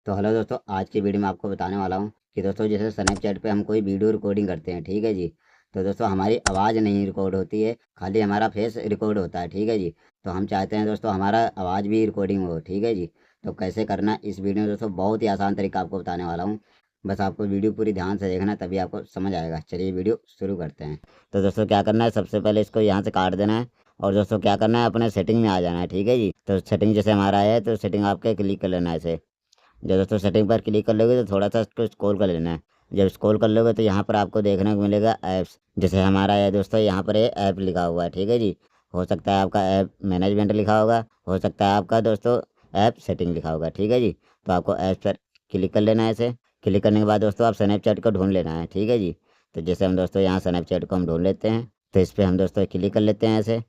तो हेलो दोस्तों, आज की वीडियो में आपको बताने वाला हूँ कि दोस्तों जैसे स्नैपचैट पे हम कोई वीडियो रिकॉर्डिंग करते हैं, ठीक है जी। तो दोस्तों हमारी आवाज़ नहीं रिकॉर्ड होती है, खाली हमारा फेस रिकॉर्ड होता है, ठीक है जी। तो हम चाहते हैं दोस्तों हमारा आवाज़ भी रिकॉर्डिंग हो, ठीक है जी। तो कैसे करना है इस वीडियो में दोस्तों बहुत ही आसान तरीका आपको बताने वाला हूँ। बस आपको वीडियो पूरी ध्यान से देखना, तभी आपको समझ आएगा। चलिए वीडियो शुरू करते हैं। तो दोस्तों क्या करना है, सबसे पहले इसको यहाँ से काट देना है। और दोस्तों क्या करना है, अपने सेटिंग में आ जाना है, ठीक है जी। तो सेटिंग जैसे हमारा है तो सेटिंग आपके क्लिक कर लेना है इसे। जब दोस्तों सेटिंग पर क्लिक कर लोगे तो थोड़ा सा इसको स्क्रॉल कर लेना है। जब स्क्रॉल कर लोगे तो यहाँ पर आपको देखने को मिलेगा ऐप्स। जैसे हमारा है दोस्तों, यहाँ पर ये ऐप लिखा हुआ है, ठीक है जी। हो सकता है आपका ऐप मैनेजमेंट लिखा होगा, हो सकता है आपका दोस्तों ऐप सेटिंग लिखा होगा, ठीक है जी। तो आपको ऐप पर क्लिक कर लेना है इसे। क्लिक करने के बाद दोस्तों आप स्नैपचैट को ढूंढ लेना है, ठीक है जी। तो जैसे हम दोस्तों यहाँ स्नैपचैट को हम ढूंढ लेते हैं, तो इस पर हम दोस्तों क्लिक कर लेते हैं ऐसे।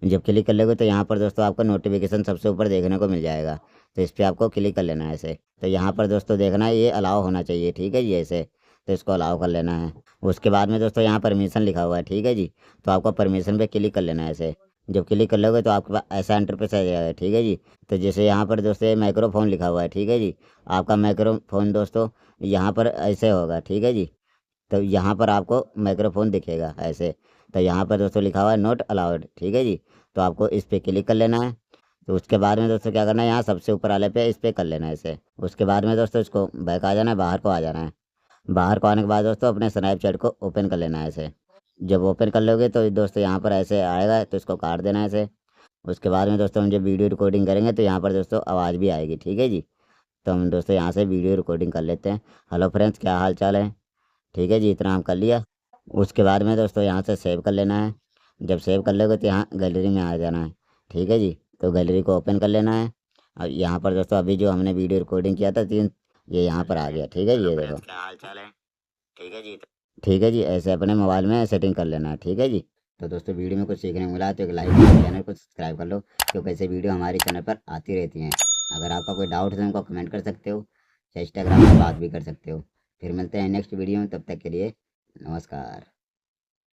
जब क्लिक कर लोगे तो यहाँ पर दोस्तों आपको नोटिफिकेशन सबसे ऊपर देखने को मिल जाएगा। तो इस पर आपको क्लिक कर लेना है ऐसे। तो यहाँ पर दोस्तों देखना है ये अलाउ होना चाहिए, ठीक है जी ऐसे। तो इसको अलाउ कर लेना है। उसके बाद में दोस्तों यहाँ परमिशन लिखा हुआ है, ठीक है जी। तो आपको परमिशन पे क्लिक कर लेना है ऐसे। जब क्लिक कर लोगे तो आपके पास ऐसा इंटरफेस आ जाएगा, ठीक है जी। तो जैसे यहाँ पर दोस्तों ये माइक्रोफोन लिखा हुआ है, ठीक है जी। आपका माइक्रोफोन दोस्तों यहाँ पर ऐसे होगा, ठीक है जी। तो यहाँ पर आपको माइक्रोफोन दिखेगा ऐसे। तो यहाँ पर दोस्तों लिखा हुआ है नॉट अलाउड, ठीक है जी। तो आपको इस पर क्लिक कर लेना है। तो उसके बाद में दोस्तों क्या करना है, यहाँ सबसे ऊपर वाले पे इस पर कर लेना है इसे। उसके बाद में दोस्तों इसको बैक आ जाना है, बाहर को आ जाना है। बाहर को आने के बाद दोस्तों अपने स्नैपचैट को ओपन कर लेना है इसे। जब ओपन कर लोगे तो दोस्तों यहाँ पर ऐसे आएगा, तो इसको काट देना है इसे। उसके बाद में दोस्तों हम जब वीडियो रिकॉर्डिंग करेंगे तो यहाँ पर दोस्तों आवाज़ भी आएगी, ठीक है जी। तो हम दोस्तों यहाँ से वीडियो रिकॉर्डिंग कर लेते हैं। हेलो फ्रेंड्स, क्या हाल चाल है, ठीक है जी। इतना हम कर लिया। उसके बाद में दोस्तों यहाँ से सेव कर लेना है। जब सेव कर लोगे तो यहाँ गैलरी में आ जाना है, ठीक है जी। तो गैलरी को ओपन कर लेना है। और यहाँ पर दोस्तों अभी जो हमने वीडियो रिकॉर्डिंग किया था तीन, ये यहाँ पर आ गया, ठीक है जी। ये देखो क्या हाल चाल है, ठीक है जी। ठीक है जी, ऐसे अपने मोबाइल में सेटिंग कर लेना है, ठीक है जी। तो दोस्तों वीडियो में कुछ सीखने को मिला तो एक लाइक करो, चैनल को सब्सक्राइब कर लो, क्योंकि ऐसे वीडियो हमारे चैनल पर आती रहती हैं। अगर आपका कोई डाउट है तो हमको कमेंट कर सकते हो, या इंस्टाग्राम पर बात भी कर सकते हो। फिर मिलते हैं नेक्स्ट वीडियो में, तब तक के लिए नमस्कार।